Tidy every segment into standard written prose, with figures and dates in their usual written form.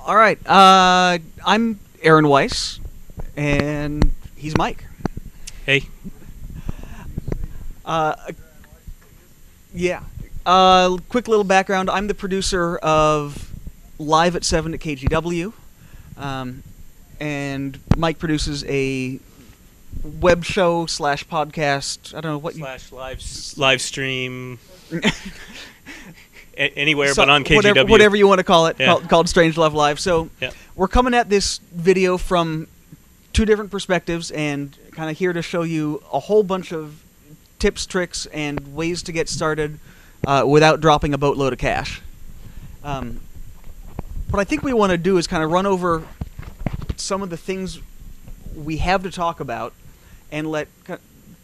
All right. I'm Aaron Weiss, and he's Mike. Hey. Yeah. Quick little background. I'm the producer of Live at 7 at KGW, and Mike produces a web show / podcast. I don't know what / live stream. Anywhere but on KGW. Whatever you want to call it, Yeah. called Strange Love Live. So Yeah. we're coming at this video from two different perspectives and kind of here to show you a whole bunch of tips, tricks, and ways to get started without dropping a boatload of cash. What I think we want to do is kind of run over some of the things we have to talk about and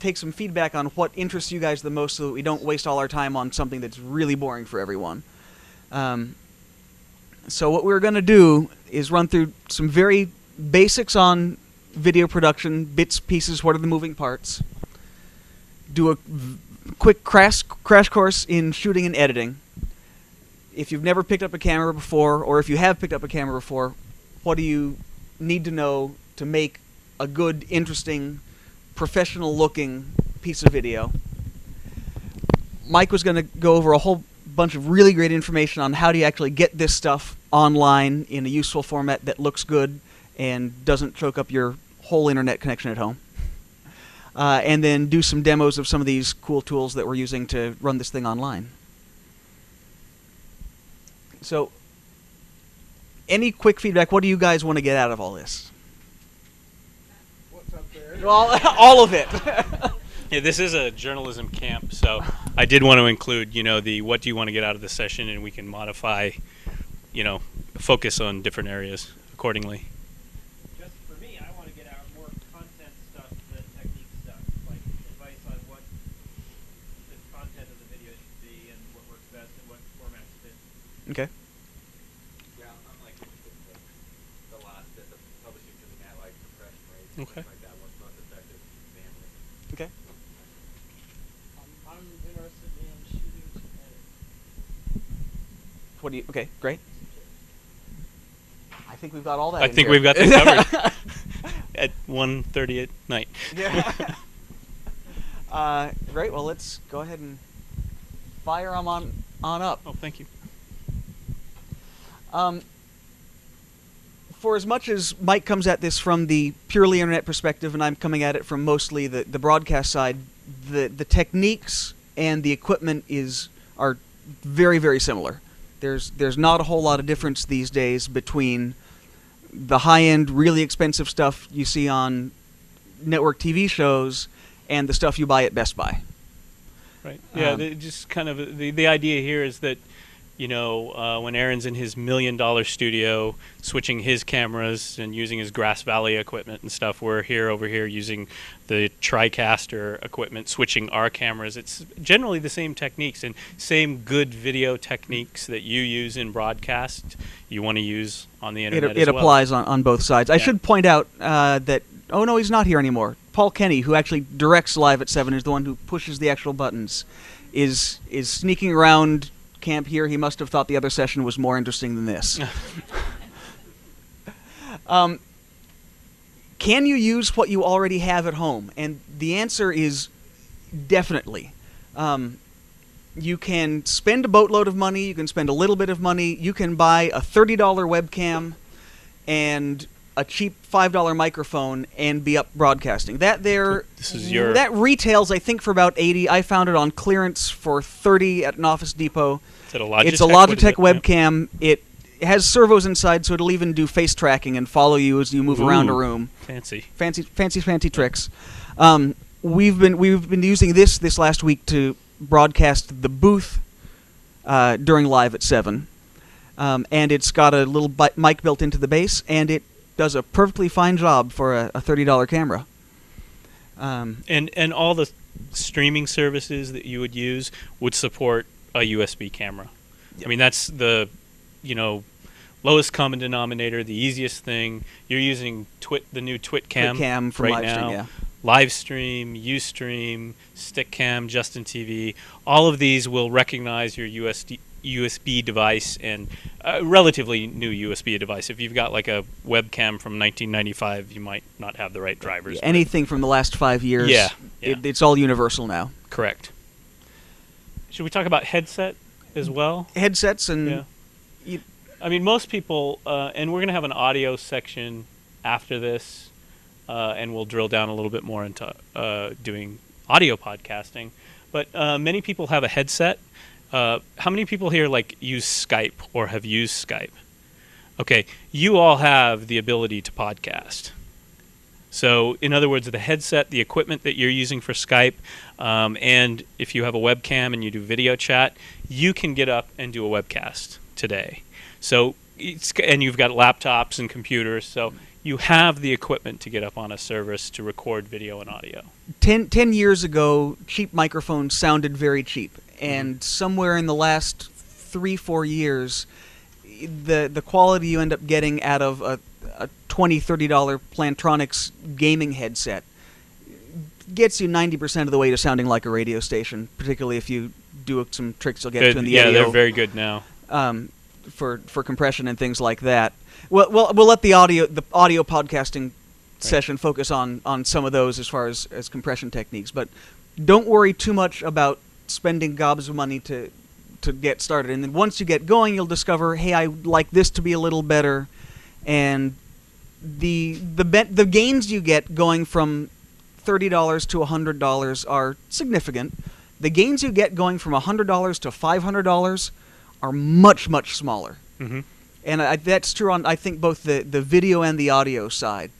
take some feedback on what interests you guys the most so that we don't waste all our time on something that's really boring for everyone. So what we're going to do is run through some very basics on video production, bits, pieces, what are the moving parts, do a quick crash course in shooting and editing. If you've never picked up a camera before, or if you have picked up a camera before, what do you need to know to make a good, interesting, professional-looking piece of video? Mike was going to go over a whole bunch of really great information on how do you actually get this stuff online in a useful format that looks good and doesn't choke up your whole internet connection at home. And then do some demos of some of these cool tools that we're using to run this thing online. So, any quick feedback? What do you guys want to get out of all this? What's up there? All of it. Yeah, this is a journalism camp, so I did want to include, the what do you want to get out of the session, and we can modify, focus on different areas accordingly. Just for me, I want to get out more content stuff than technique stuff, like advice on what the content of the video should be and what works best and what formats fit. Okay. Yeah, I'm like the last bit of publishing to the cat like compression rates and Okay. stuff like that. What's most effective for family? Okay. I'm interested in shooting to edit. What do you? Okay, great. I think we've got all that. I in think here. we've got that covered at 1:30 at night. Yeah. Great. Well, let's go ahead and fire them on up. Oh, thank you. For as much as Mike comes at this from the purely internet perspective, and I'm coming at it from mostly the broadcast side, the techniques and the equipment are very, very similar. There's not a whole lot of difference these days between the high-end, really expensive stuff you see on network TV shows and the stuff you buy at Best Buy. Right. Yeah. Just kind of the idea here is that, when Aaron's in his $1 million studio switching his cameras and using his Grass Valley equipment and stuff, we're over here using the TriCaster equipment, switching our cameras. It's generally the same techniques and same good video techniques that you use in broadcast you want to use on the internet It as well. applies on both sides. I Yeah. should point out that, oh no, he's not here anymore. Paul Kenny, who actually directs Live at 7, is the one who pushes the actual buttons, is sneaking around camp here. He must have thought the other session was more interesting than this. Can you use what you already have at home? And the answer is definitely. You can spend a boatload of money. You can spend a little bit of money. You can buy a $30 webcam and a cheap $5 microphone and be up broadcasting. That retails, I think, for about $80. I found it on clearance for $30 at an Office Depot. Is it a Logitech? It's a Logitech What is it? webcam. It has servos inside, so it'll even do face tracking and follow you as you move around a Ooh, room. Fancy Tricks. We've been using this last week to broadcast the booth during Live at 7, and it's got a little mic built into the base, and it does a perfectly fine job for a $30 camera. And all the streaming services that you would use would support a USB camera. Yep. I mean, that's the lowest common denominator, the easiest thing. You're using the new TwitCam from right Livestream, now. yeah. Livestream, Ustream, Stickcam, Justin TV, all of these will recognize your USB device and a relatively new USB device. If you've got like a webcam from 1995, you might not have the right drivers. Anything from the last 5 years, Yeah. it's all universal now. Correct. Should we talk about headset as well? Headsets and... Yeah. you- I mean, most people, and we're going to have an audio section after this, and we'll drill down a little bit more into doing audio podcasting. But many people have a headset. How many people here use Skype or have used Skype? Okay, you all have the ability to podcast. So, in other words, the headset, the equipment that you're using for Skype, and if you have a webcam and you do video chat, you can get up and do a webcast today. So, and you've got laptops and computers, so you have the equipment to get up on a service to record video and audio. 10 years ago, cheap microphones sounded very cheap. And somewhere in the last 3-4 years, the quality you end up getting out of a $20, $30 Plantronics gaming headset gets you 90% of the way to sounding like a radio station, particularly if you do some tricks you'll get to in the yeah, audio. they're very good now. For compression and things like that. We'll let the audio podcasting session focus on some of those as far as compression techniques. But don't worry too much about spending gobs of money to get started. And then once you get going, you'll discover, hey, I like this to be a little better. And the gains you get going from $30 to $100 are significant. The gains you get going from $100 to $500 are much, much smaller. Mm-hmm. And that's true on, I think, both the video and the audio side.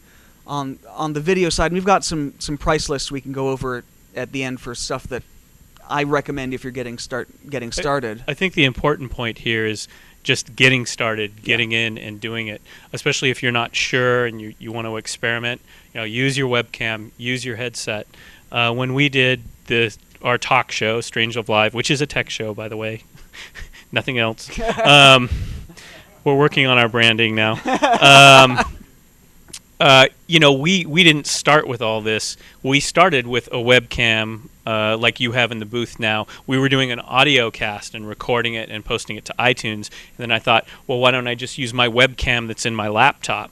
On the video side, we've got some price lists we can go over at the end for stuff that I recommend if you're getting started. I think the important point here is just getting started, getting in and doing it, especially if you're not sure and you want to experiment. Use your webcam, use your headset. When we did our talk show, Strange Love Live, which is a tech show, by the way, nothing else. We're working on our branding now. We didn't start with all this. We started with a webcam like you have in the booth now. We were doing an audio cast and recording it and posting it to iTunes. And then I thought, well, why don't I just use my webcam that's in my laptop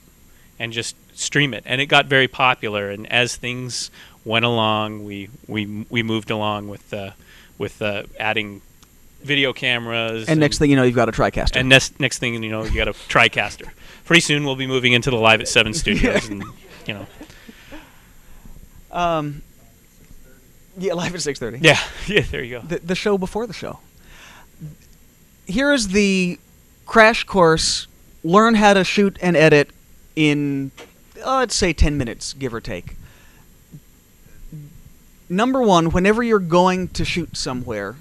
and just stream it? And it got very popular. And as things went along, we moved along with adding video cameras. And next thing you know, you've got a TriCaster. And next thing you know, you got a TriCaster. Pretty soon we'll be moving into the Live at 7 studios. And, Yeah, Live at 6:30. Yeah, there you go. The show before the show. Here is the crash course. Learn how to shoot and edit in, let's say, 10 minutes, give or take. Number one, whenever you're going to shoot somewhere,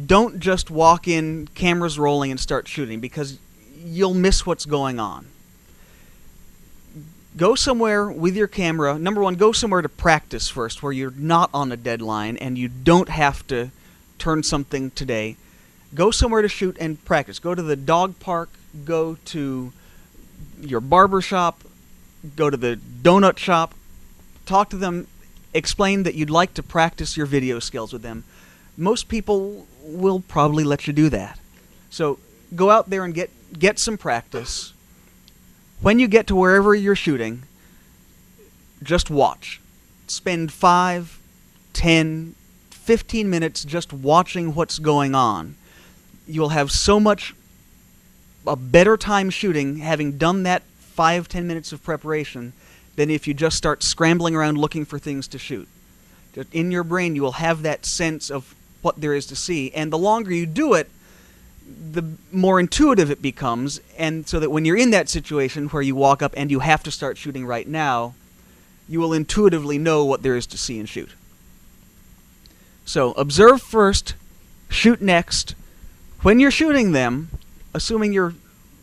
don't just walk in, cameras rolling, and start shooting, because you'll miss what's going on. Go somewhere with your camera. Number one, go somewhere to practice first, where you're not on a deadline and you don't have to turn something today. Go somewhere to shoot and practice. Go to the dog park, go to your barber shop, go to the donut shop, talk to them, explain that you'd like to practice your video skills with them. Most people will probably let you do that. So go out there and get some practice. When you get to wherever you're shooting, just watch. Spend 5, 10, 15 minutes just watching what's going on. You'll have so much a better time shooting having done that 5-10 minutes of preparation than if you just start scrambling around looking for things to shoot. Just in your brain, you will have that sense of what there is to see, and the longer you do it, the more intuitive it becomes, and so that when you're in that situation where you walk up and you have to start shooting right now, you will intuitively know what there is to see and shoot. So observe first, shoot next. When you're shooting them, assuming you're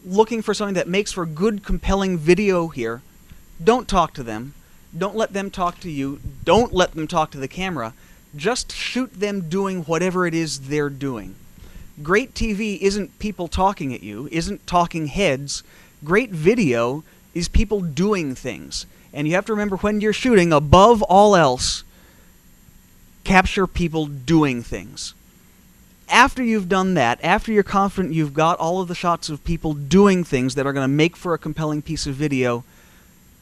looking for something that makes for good, compelling video here, don't talk to them. Don't let them talk to you. Don't let them talk to the camera. Just shoot them doing whatever it is they're doing. Great TV isn't people talking at you, isn't talking heads. Great video is people doing things. And you have to remember, when you're shooting, above all else, capture people doing things. After you've done that, after you're confident you've got all of the shots of people doing things that are going to make for a compelling piece of video,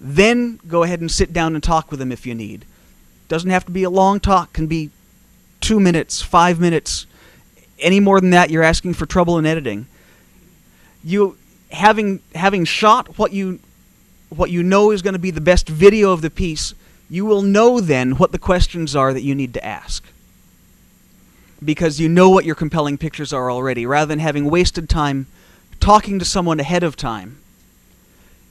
then go ahead and sit down and talk with them if you need. Doesn't have to be a long talk. Can be 2 minutes, 5 minutes. Any more than that, you're asking for trouble in editing. You having shot what you know is going to be the best video of the piece, you will know then what the questions are that you need to ask. Because you know what your compelling pictures are already, rather than having wasted time talking to someone ahead of time.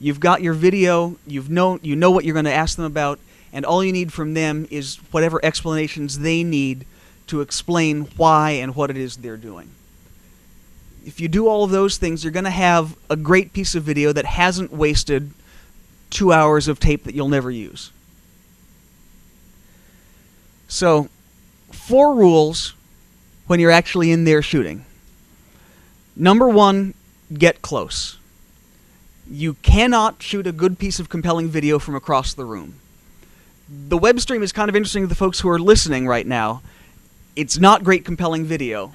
You've got your video, you know what you're going to ask them about, and all you need from them is whatever explanations they need to explain why and what it is they're doing. If you do all of those things, you're going to have a great piece of video that hasn't wasted 2 hours of tape that you'll never use. So, 4 rules when you're actually in there shooting. Number 1, get close. You cannot shoot a good piece of compelling video from across the room. The web stream is kind of interesting to the folks who are listening right now. It's not great compelling video.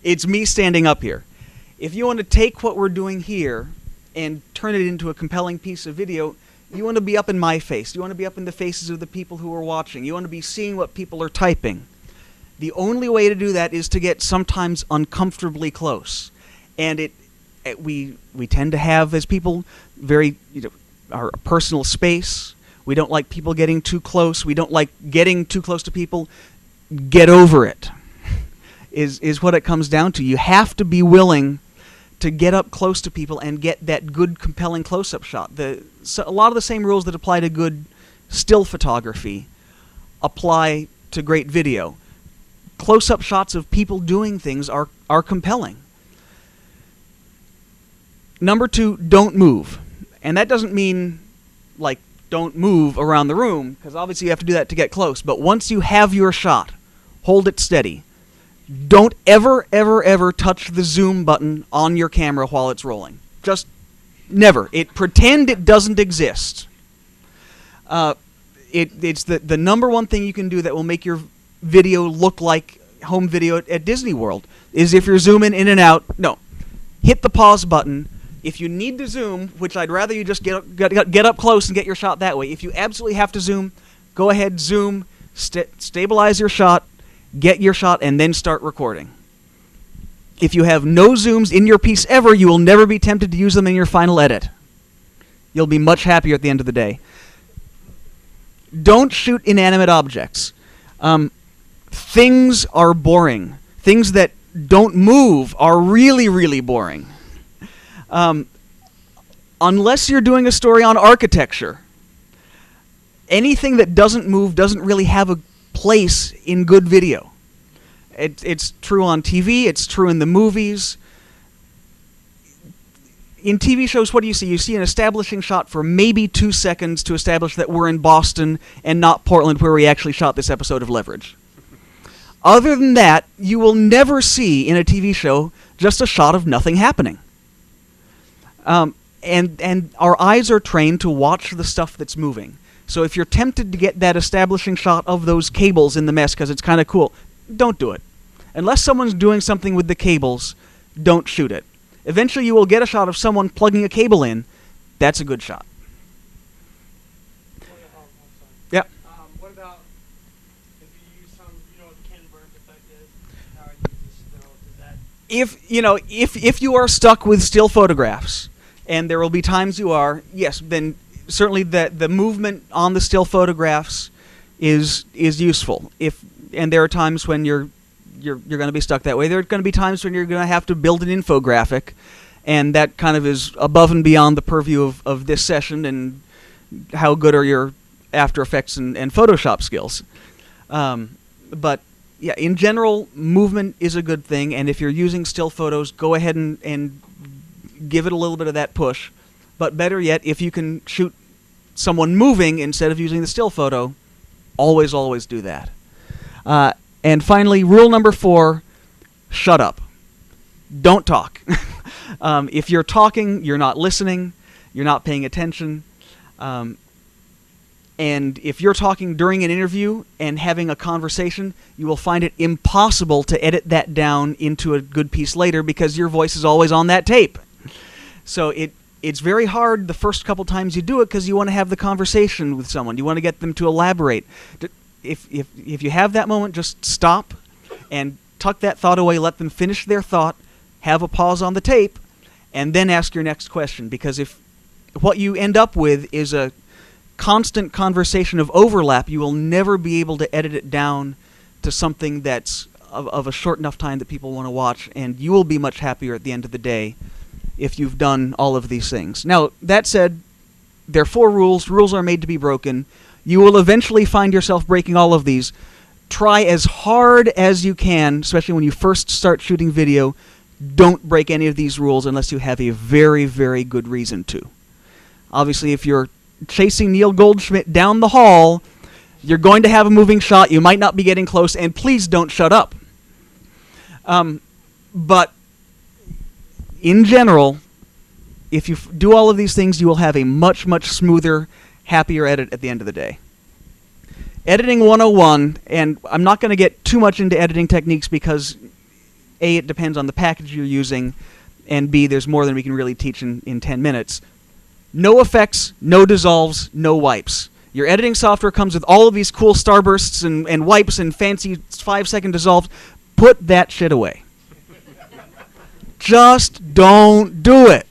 It's me standing up here. If you want to take what we're doing here and turn it into a compelling piece of video, you want to be up in my face. You want to be up in the faces of the people who are watching. You want to be seeing what people are typing. The only way to do that is to get sometimes uncomfortably close. And we tend to have, as people, very, our personal space. We don't like people getting too close. We don't like getting too close to people. Get over it, is what it comes down to. You have to be willing to get up close to people and get that good, compelling close-up shot. So a lot of the same rules that apply to good still photography apply to great video. Close-up shots of people doing things are compelling. Number 2, don't move. And that doesn't mean, like, don't move around the room, because obviously you have to do that to get close. But once you have your shot, hold it steady. Don't ever, ever, ever touch the zoom button on your camera while it's rolling. Just never. Pretend it doesn't exist. It's the number 1 thing you can do that will make your video look like home video at Disney World, is if you're zooming in and out, no. Hit the pause button. If you need to zoom, which I'd rather you just get up close and get your shot that way. If you absolutely have to zoom, go ahead, zoom, stabilize your shot, get your shot, and then start recording. If you have no zooms in your piece ever, you will never be tempted to use them in your final edit. You'll be much happier at the end of the day. Don't shoot inanimate objects. Things are boring. Things that don't move are really, really boring. Unless you're doing a story on architecture, anything that doesn't move doesn't really have a place in good video. It's true on TV, it's true in the movies. In TV shows, what do you see? You see an establishing shot for maybe 2 seconds to establish that we're in Boston and not Portland, where we actually shot this episode of Leverage. Other than that, you will never see in a TV show just a shot of nothing happening. And our eyes are trained to watch the stuff that's moving. So if you're tempted to get that establishing shot of those cables in the mess because it's kind of cool, don't do it. Unless someone's doing something with the cables, don't shoot it. Eventually you will get a shot of someone plugging a cable in. That's a good shot. Yeah. What about if you use some, what the Ken Burns effect is? How I use this still? Does that? If you are stuck with still photographs, and there will be times you are, yes, then certainly the movement on the still photographs is useful. And there are times when you're going to be stuck that way. There are going to be times when you're going to have to build an infographic, and that kind of is above and beyond the purview of this session and how good are your After Effects and Photoshop skills. But yeah, in general, movement is a good thing, and if you're using still photos, go ahead and give it a little bit of that push. But better yet, if you can shoot someone moving instead of using the still photo, always, always do that. And finally, rule number 4, shut up. Don't talk. If you're talking, you're not listening, you're not paying attention. And if you're talking during an interview and having a conversation, you will find it impossible to edit that down into a good piece later because your voice is always on that tape. So it's very hard the first couple times you do it because you want to have the conversation with someone. You want to get them to elaborate. If you have that moment, just stop and tuck that thought away. Let them finish their thought. Have a pause on the tape, and then ask your next question. Because if what you end up with is a constant conversation of overlap, you will never be able to edit it down to something that's of a short enough time that people want to watch, and you will be much happier at the end of the day if you've done all of these things. Now, that said, there are 4 rules. Rules are made to be broken. You will eventually find yourself breaking all of these. Try as hard as you can, especially when you first start shooting video. Don't break any of these rules unless you have a very, very good reason to. Obviously, if you're chasing Neil Goldschmidt down the hall, you're going to have a moving shot. You might not be getting close, and please don't shut up. But in general, if you do all of these things, you will have a much, much smoother, happier edit at the end of the day. Editing 101, and I'm not going to get too much into editing techniques because A, it depends on the package you're using, and B, there's more than we can really teach in 10 minutes. No effects, no dissolves, no wipes. Your editing software comes with all of these cool starbursts and wipes and fancy 5-second dissolves. Put that shit away. Just don't do it.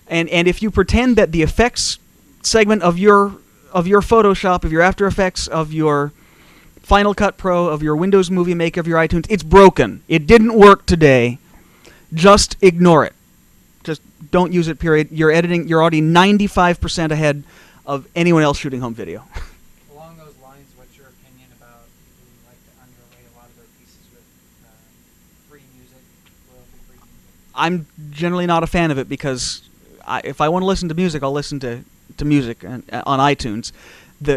And if you pretend that the effects segment of your Photoshop, of your After Effects, of your Final Cut Pro, of your Windows Movie Maker, of your iTunes, it's broken. It didn't work today. Just ignore it. Just don't use it, period. You're already 95% ahead of anyone else shooting home video. Along those lines, what's your opinion about people who like to underlay a lot of their pieces with free music, royalty-free music? I'm generally not a fan of it because if I want to listen to music, I'll listen to music on iTunes.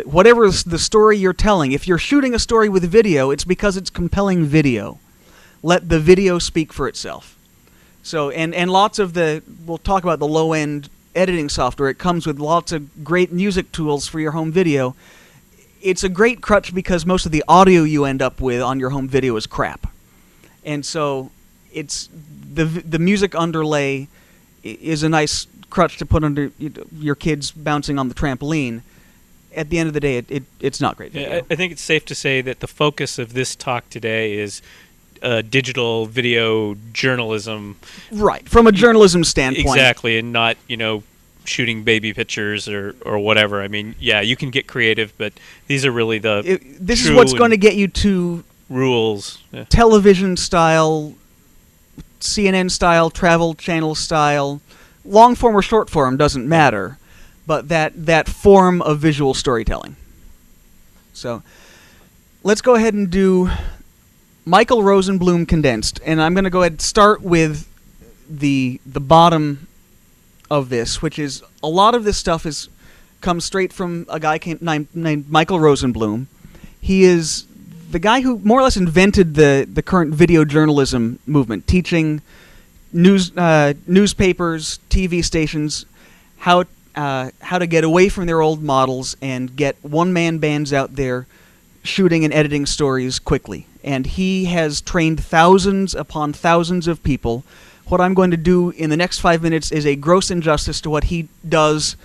Whatever the story you're telling, if you're shooting a story with video, it's because it's compelling video. Let the video speak for itself. So, and lots of we'll talk about the low-end editing software. It comes with lots of great music tools for your home video. It's a great crutch because most of the audio you end up with on your home video is crap. And so it's the music underlay is a nice crutch to put under your kids bouncing on the trampoline. At the end of the day, it's not great video. Yeah, I think it's safe to say that the focus of this talk today is digital video journalism. Right, from a journalism standpoint. Exactly, and not, shooting baby pictures or whatever. I mean, yeah, you can get creative, but these are really this is what's going to get you to rules. Yeah. Television style, CNN style, Travel Channel style, long form or short form doesn't matter, but that form of visual storytelling. So let's go ahead and do Michael Rosenblum condensed, and I'm going to go ahead and start with the bottom of this, which is a lot of this stuff comes straight from a guy named Michael Rosenblum. He is the guy who more or less invented the current video journalism movement, teaching newspapers, TV stations how to get away from their old models and get one-man bands out there shooting and editing stories quickly. And he has trained thousands upon thousands of people. What I'm going to do in the next 5 minutes is a gross injustice to what he does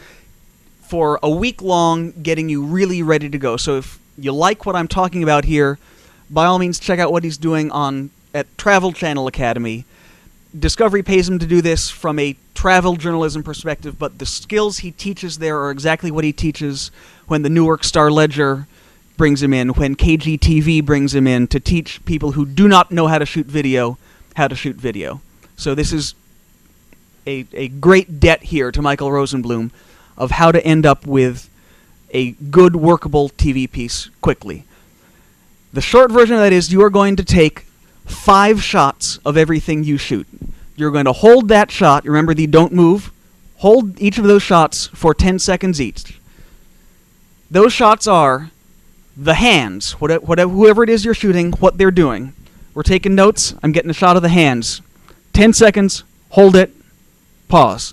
for a week long, getting you really ready to go. So if you like what I'm talking about here, by all means check out what he's doing at Travel Channel Academy. Discovery pays him to do this from a travel journalism perspective, but the skills he teaches there are exactly what he teaches when the Newark Star-Ledger brings him in, when KGTV brings him in to teach people who do not know how to shoot video, how to shoot video. So this is a great debt here to Michael Rosenblum of how to end up with a good, workable TV piece quickly. The short version of that is you are going to take 5 shots of everything you shoot. You're going to hold that shot. Remember the don't move. Hold each of those shots for 10 seconds each. Those shots are the hands, whoever it is you're shooting, what they're doing. We're taking notes. I'm getting a shot of the hands. 10 seconds. Hold it. Pause.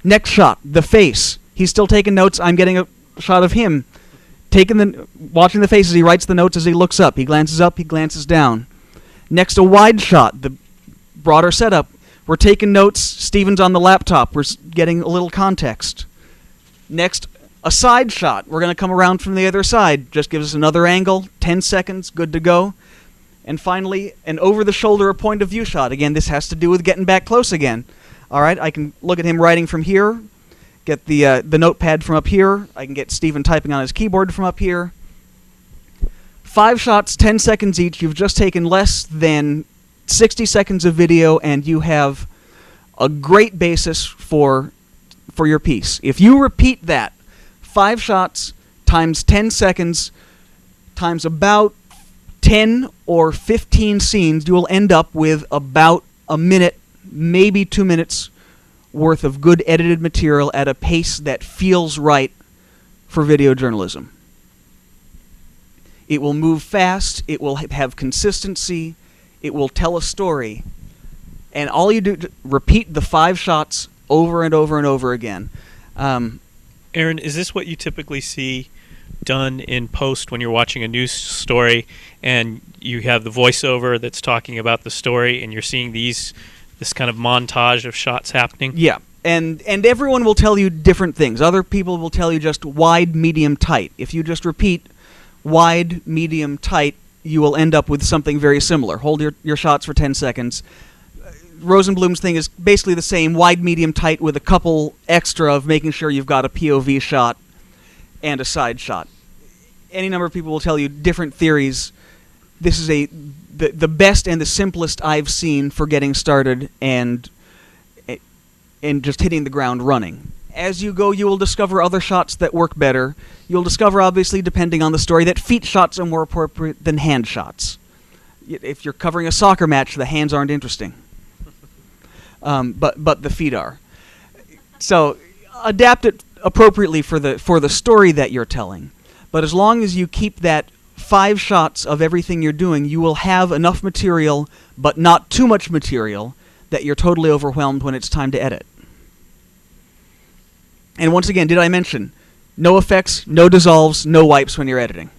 Next shot, the face. He's still taking notes. I'm getting a shot of him. watching the faces. He writes the notes as he looks up. He glances up. He glances down. Next, a wide shot, the broader setup. We're taking notes. Steven's on the laptop. We're getting a little context. Next, a side shot. We're going to come around from the other side. Just gives us another angle. 10 seconds. Good to go. And finally, an over-the-shoulder point of view shot. Again, this has to do with getting back close again. All right, I can look at him writing from here, get the notepad from up here. I can get Steven typing on his keyboard from up here. 5 shots, 10 seconds each. You've just taken less than 60 seconds of video, and you have a great basis for your piece. If you repeat that, 5 shots times 10 seconds times about 10 or 15 scenes, you will end up with about a minute, maybe 2 minutes worth of good edited material at a pace that feels right for video journalism. It will move fast, it will have consistency, it will tell a story, and all you do, repeat the 5 shots over and over and over again. Aaron, is this what you typically see done in post when you're watching a news story and you have the voiceover that's talking about the story and you're seeing this kind of montage of shots happening? Yeah, and everyone will tell you different things. Other people will tell you just wide, medium, tight. If you just repeat wide, medium, tight, you will end up with something very similar. Hold your shots for 10 seconds. Rosenblum's thing is basically the same, wide, medium, tight, with a couple extra of making sure you've got a POV shot and a side shot. Any number of people will tell you different theories. This is the best and the simplest I've seen for getting started and just hitting the ground running. As you go, you will discover other shots that work better. You'll discover, obviously, depending on the story, that feet shots are more appropriate than hand shots. If you're covering a soccer match, the hands aren't interesting. But the feet are. So adapt it appropriately for the story that you're telling. But as long as you keep that 5 shots of everything you're doing, you will have enough material, but not too much material, that you're totally overwhelmed when it's time to edit. And once again, did I mention, no effects, no dissolves, no wipes when you're editing.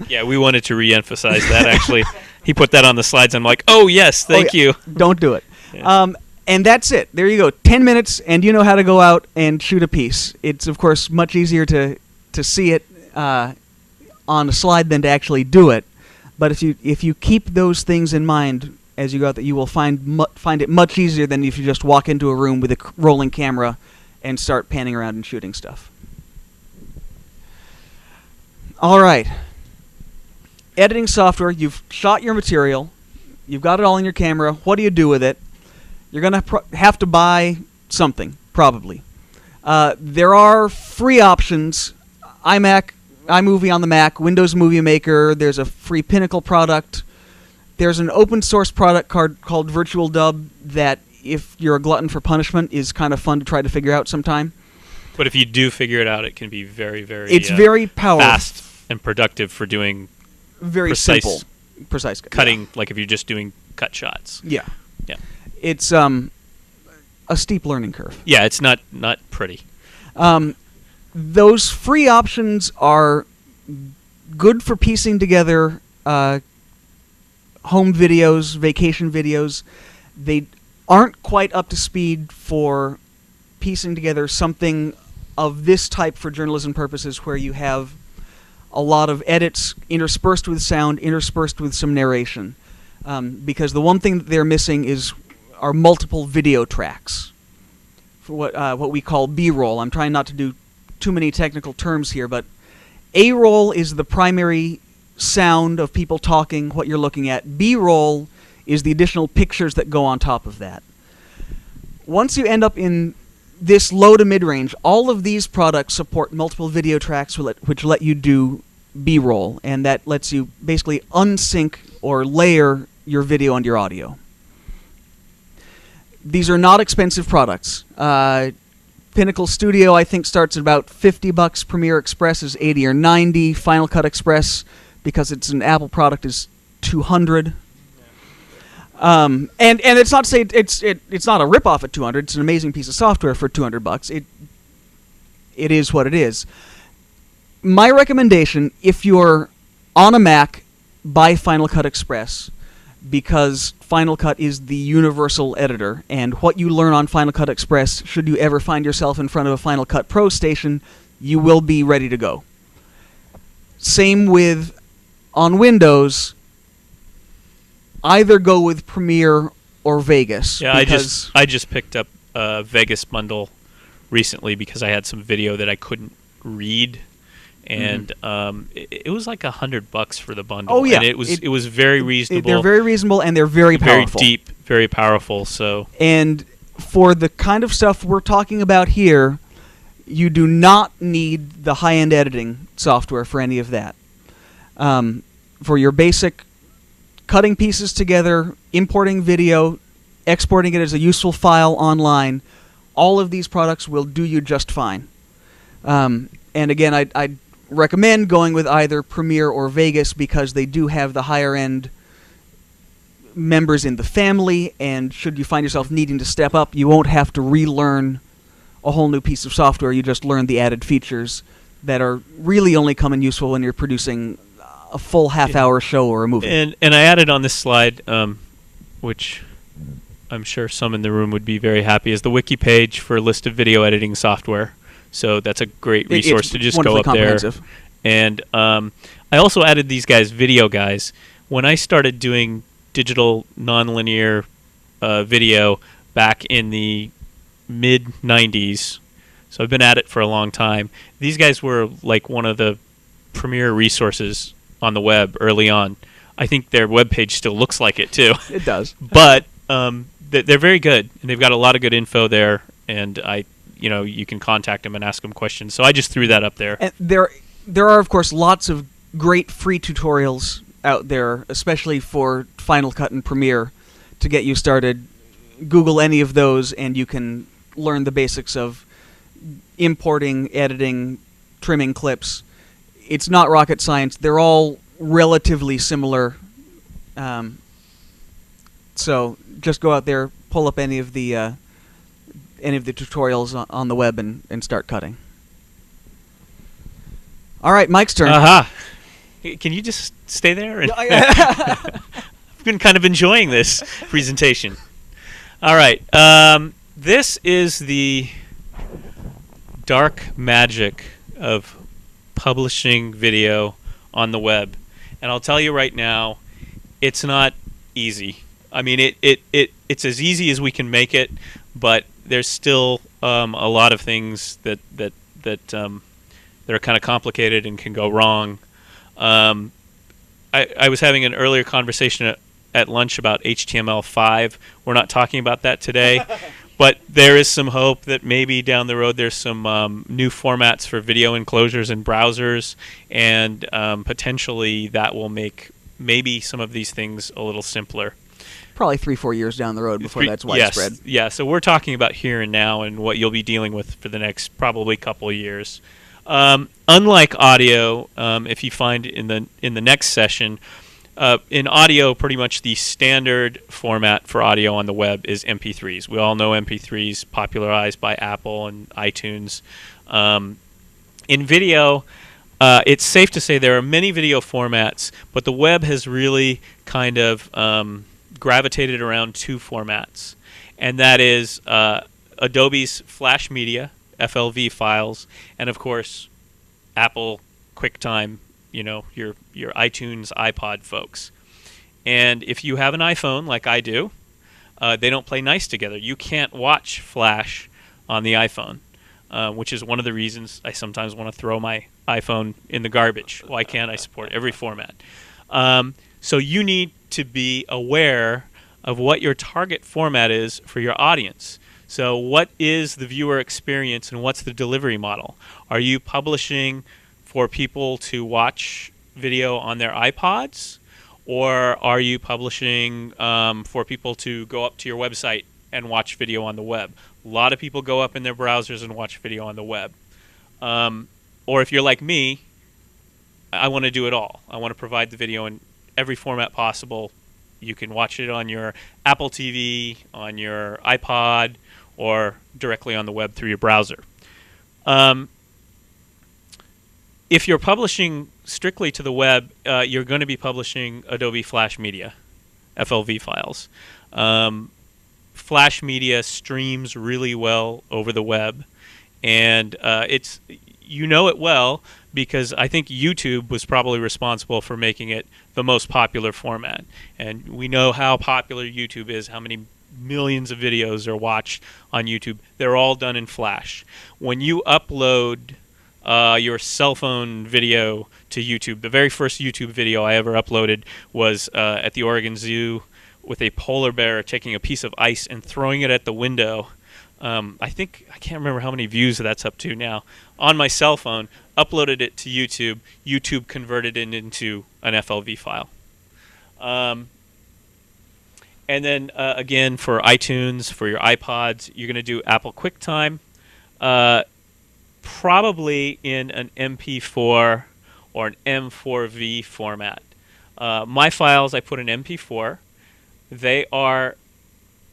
Yeah, we wanted to re-emphasize that, actually. He put that on the slides, and I'm like, oh, yes, thank you. Don't do it. Yeah. And that's it. There you go. 10 minutes, and you know how to go out and shoot a piece. It's, of course, much easier to see it on a slide than to actually do it. But if you keep those things in mind as you go out, that you will find it much easier than if you just walk into a room with a rolling camera and start panning around and shooting stuff. All right. Editing software. You've shot your material. You've got it all in your camera. What do you do with it? You're going to have to buy something, probably. There are free options. iMovie on the Mac, Windows Movie Maker. There's a free Pinnacle product. There's an open source product called Virtual Dub that, if you're a glutton for punishment, is kind of fun to try to figure out sometime. But if you do figure it out, it can be very, very very powerful, fast and productive for doing very precise cutting, yeah. like if you're just doing cut shots. Yeah. Yeah. It's a steep learning curve. Yeah, it's not pretty. Those free options are good for piecing together home videos, vacation videos. They aren't quite up to speed for piecing together something of this type for journalism purposes, where you have a lot of edits interspersed with sound, interspersed with some narration. Because the one thing that they're missing are multiple video tracks, for what we call B-roll. I'm trying not to do too many technical terms here, but A-roll is the primary sound of people talking, what you're looking at. B-roll is the additional pictures that go on top of that. Once you end up in this low to mid-range, all of these products support multiple video tracks which let you do B-roll, and that lets you basically unsync or layer your video and your audio. These are not expensive products. Pinnacle Studio, I think, starts at about $50. Premiere Express is $80 or $90. Final Cut Express, because it's an Apple product, is $200. And it's not to say it's not a ripoff at $200. It's an amazing piece of software for $200. It is what it is. my recommendation, if you're on a Mac, buy Final Cut Express, because Final Cut is the universal editor, and what you learn on Final Cut Express, should you ever find yourself in front of a Final Cut Pro station, you will be ready to go. Same with on Windows, either go with Premiere or Vegas. Yeah, I just picked up a Vegas bundle recently because I had some video that I couldn't read, and it was like $100 for the bundle. Oh yeah, and it was very reasonable. They're very reasonable, and they're very powerful, very deep, very powerful. So, and for the kind of stuff we're talking about here, you do not need the high-end editing software for any of that. For your basic cutting pieces together, importing video, exporting it as a useful file online, all of these products will do you just fine. And again, I'd recommend going with either Premiere or Vegas because they do have the higher-end members in the family, and should you find yourself needing to step up, you won't have to relearn a whole new piece of software. You just learn the added features that are really only come in useful when you're producing a full half-hour show or a movie. And I added on this slide, which I'm sure some in the room would be very happy, is the wiki page for a list of video editing software. So that's a great resource to just go up there. And I also added these guys, Video Guys. When I started doing digital nonlinear video back in the mid-90s, so I've been at it for a long time, these guys were like one of the premier resources on the web early on. I think their webpage still looks like it too. It does. But they're very good, and they've got a lot of good info there, and you can contact them and ask them questions. So I just threw that up there. And there are, of course, lots of great free tutorials out there, especially for Final Cut and Premiere, to get you started. Google any of those, and you can learn the basics of importing, editing, trimming clips. It's not rocket science. They're all relatively similar. So just go out there, pull up any of the tutorials on the web, and start cutting. All right, Mike's turn. Aha. Can you just stay there? I've been kind of enjoying this presentation. All right. This is the dark magic of publishing video on the web. And I'll tell you right now, it's not easy. I mean, it's as easy as we can make it, but there's still a lot of things that are kind of complicated and can go wrong. I was having an earlier conversation at lunch about HTML5. We're not talking about that today, but there is some hope that maybe down the road there's some new formats for video enclosures in browsers, and potentially that will make maybe some of these things a little simpler. Probably 3-4 years down the road before that's widespread. Yes, yeah. So we're talking about here and now and what you'll be dealing with for the next probably couple of years. Unlike audio, if you find in the next session, in audio, pretty much the standard format for audio on the web is MP3s. We all know MP3s, popularized by Apple and iTunes. In video, it's safe to say there are many video formats, but the web has really kind of gravitated around two formats, and that is Adobe's Flash Media, FLV files, and of course Apple QuickTime, your iTunes, iPod folks. And if you have an iPhone like I do, they don't play nice together. You can't watch Flash on the iPhone, which is one of the reasons I sometimes want to throw my iPhone in the garbage. Why can't I support every format? So you need to be aware of what your target format is for your audience. So what is the viewer experience and what's the delivery model? Are you publishing for people to watch video on their iPods, or are you publishing for people to go up to your website and watch video on the web? A lot of people go up in their browsers and watch video on the web. Or if you're like me, I want to do it all. I want to provide the video in every format possible. You can watch it on your Apple TV, on your iPod, or directly on the web through your browser. if you're publishing strictly to the web, you're going to be publishing Adobe Flash Media, FLV files. Flash Media streams really well over the web, and it's, you know it well because I think YouTube was probably responsible for making it the most popular format. And we know how popular YouTube is, how many millions of videos are watched on YouTube. They're all done in Flash. When you upload your cell phone video to YouTube, the very first YouTube video I ever uploaded was at the Oregon Zoo with a polar bear taking a piece of ice and throwing it at the window. I can't remember how many views that's up to now. On my cell phone, uploaded it to YouTube. YouTube converted it into an FLV file. And then again, for iTunes, for your iPods, you're going to do Apple QuickTime, probably in an MP4 or an M4V format. My files, I put in MP4. They are,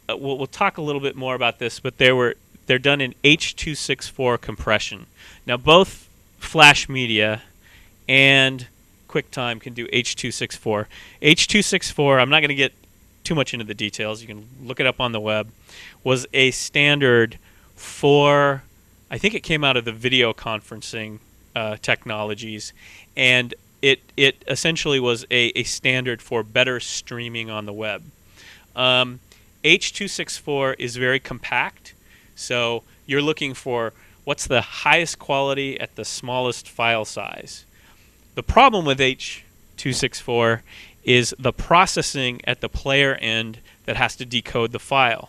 we'll talk a little bit more about this, but they're done in H.264 compression. Now, both Flash Media and QuickTime can do H.264. H.264, I'm not going to get too much into the details. You can look it up on the web. Was a standard for, I think it came out of the video conferencing technologies, and it essentially was a standard for better streaming on the web. H.264 is very compact, so you're looking for what's the highest quality at the smallest file size. The problem with H.264 is the processing at the player end that has to decode the file,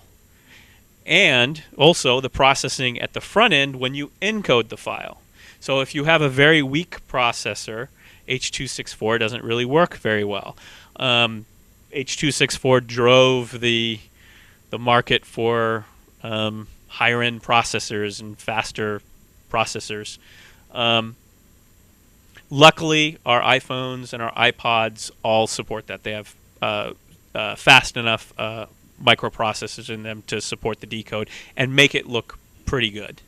and also the processing at the front end when you encode the file. So if you have a very weak processor, H.264 doesn't really work very well. H.264 drove the market for higher-end processors and faster processors. Luckily, our iPhones and our iPods all support that. They have fast enough microprocessors in them to support the decode and make it look pretty good.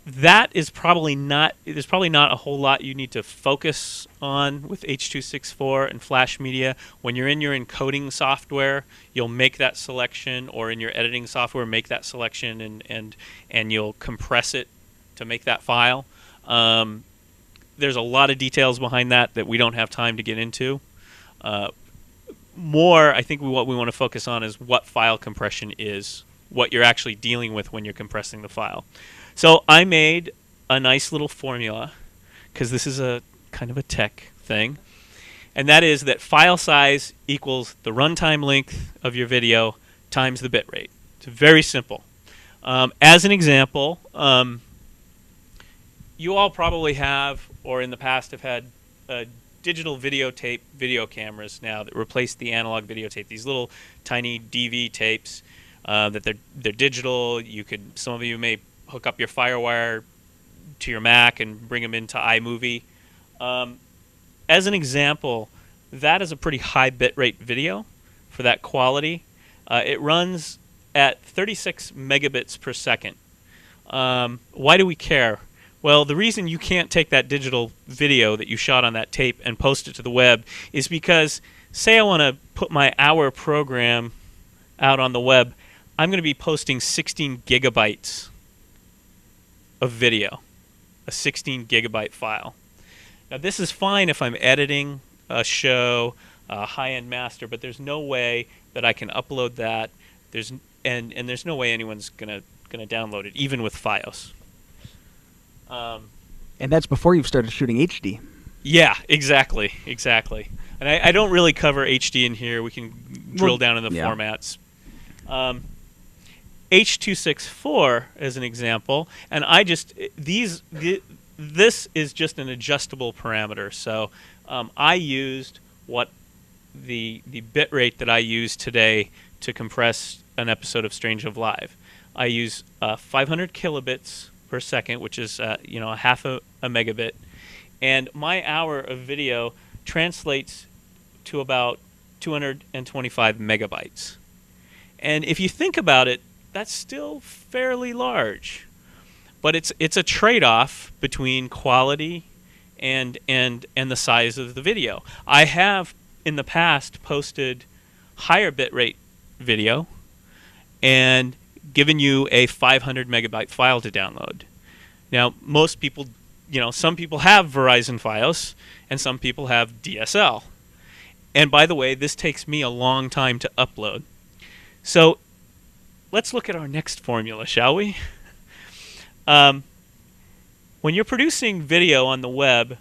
That is probably not. There's probably not a whole lot you need to focus on with H.264 and Flash Media. When you're in your encoding software, you'll make that selection, or in your editing software, make that selection, and you'll compress it to make that file. There's a lot of details behind that we don't have time to get into. More, I think what we want to focus on is what file compression is, what you're actually dealing with when you're compressing the file. So I made a nice little formula, because this is a kind of a tech thing, and that is that file size equals the runtime length of your video times the bit rate. It's very simple. As an example, you all probably have, or in the past have had, digital videotape video cameras now that replace the analog videotape. These little tiny DV tapes that they're digital. Some of you may hook up your FireWire to your Mac and bring them into iMovie. As an example, that is a pretty high bitrate video for that quality. It runs at 36 megabits per second. Why do we care? Well, the reason you can't take that digital video that you shot on that tape and post it to the web is because, say I want to put my hour program out on the web, I'm going to be posting 16 gigabytes of video, a 16 gigabyte file. Now, this is fine if I'm editing a show, a high-end master, but there's no way that I can upload that. And there's no way anyone's gonna download it, even with FiOS. And that's before you've started shooting HD. Yeah, exactly. And I don't really cover HD in here. We can drill down in the formats. H.264 as an example, and this is just an adjustable parameter. So I used what the bit rate that I use today to compress an episode of Strange of Live. I use 500 kilobits per second, which is a half a megabit, and my hour of video translates to about 225 megabytes. And if you think about it, that's still fairly large. but it's a trade-off between quality and the size of the video. I have in the past posted higher bitrate video and given you a 500 megabyte file to download. Now, most people, some people have Verizon Fios and some people have DSL. And by the way, this takes me a long time to upload. So let's look at our next formula, shall we? When you're producing video on the web,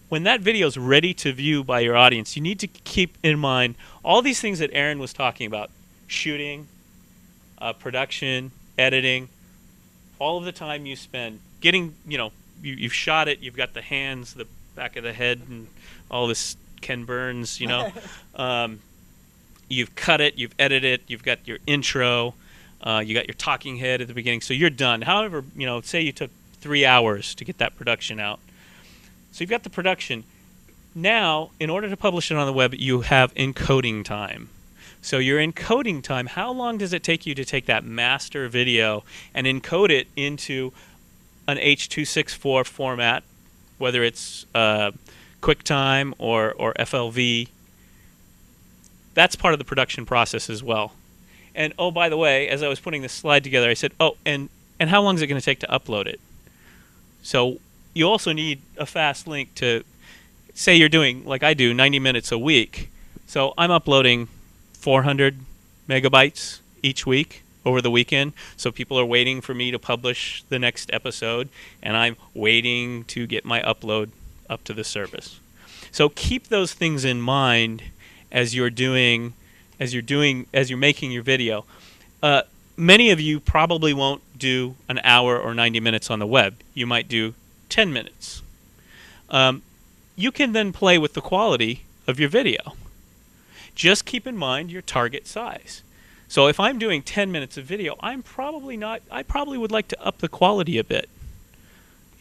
when that video is ready to view by your audience, you need to keep in mind all these things that Aaron was talking about: shooting, production, editing, all of the time you spend getting, you've shot it, you've got the hands, the back of the head, and all this Ken Burns, you've cut it, you've edited it, you've got your intro, you got your talking head at the beginning, so you're done. However, say you took 3 hours to get that production out. So you've got the production. Now, in order to publish it on the web, you have encoding time. So your encoding time, how long does it take you to take that master video and encode it into an H.264 format, whether it's QuickTime or FLV? That's part of the production process as well. And oh, by the way, as I was putting this slide together, I said, oh, and how long is it going to take to upload it? So you also need a fast link to, say you're doing, like I do, 90 minutes a week. So I'm uploading 400 megabytes each week over the weekend. So people are waiting for me to publish the next episode, and I'm waiting to get my upload up to the service. So keep those things in mind as you're making your video. Many of you probably won't do an hour or 90 minutes on the web. You might do 10 minutes. You can then play with the quality of your video. Just keep in mind your target size. So if I'm doing 10 minutes of video, I probably would like to up the quality a bit.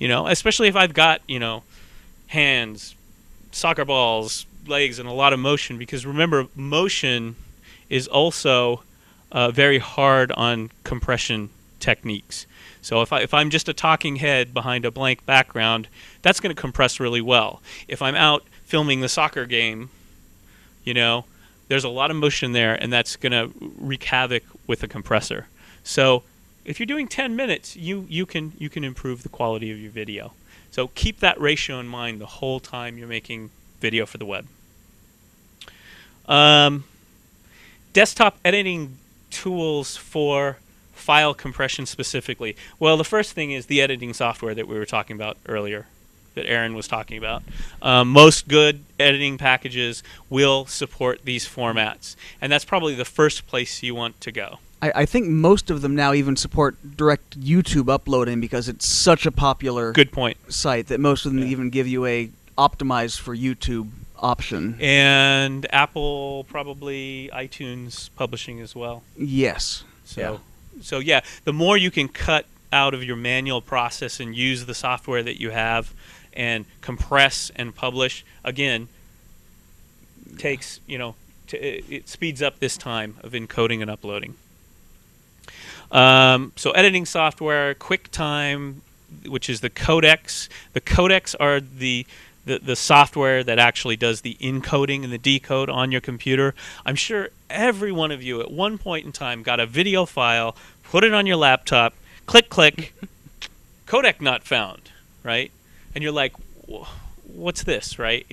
Especially if I've got, hands, soccer balls, legs, and a lot of motion, because remember, motion is also very hard on compression techniques. So if I'm just a talking head behind a blank background, that's going to compress really well. If I'm out filming the soccer game, there's a lot of motion there, and that's going to wreak havoc with a compressor. So if you're doing 10 minutes, you can improve the quality of your video. So keep that ratio in mind the whole time you're making video for the web. Desktop editing tools for file compression specifically. Well, the first thing is the editing software that we were talking about earlier, that Aaron was talking about. Most good editing packages will support these formats, and that's probably the first place you want to go. I think most of them now even support direct YouTube uploading, because it's such a popular site that most of them even give you a optimized for YouTube option. And Apple, probably iTunes publishing as well. Yes. So yeah, the more you can cut out of your manual process and use the software that you have and compress and publish, again, takes, it speeds up this time of encoding and uploading. So editing software, QuickTime, which is the codecs. The codecs are the software that actually does the encoding and the decode on your computer. I'm sure every one of you at one point in time got a video file, put it on your laptop, click, click, codec not found, right? And you're like, what's this, right?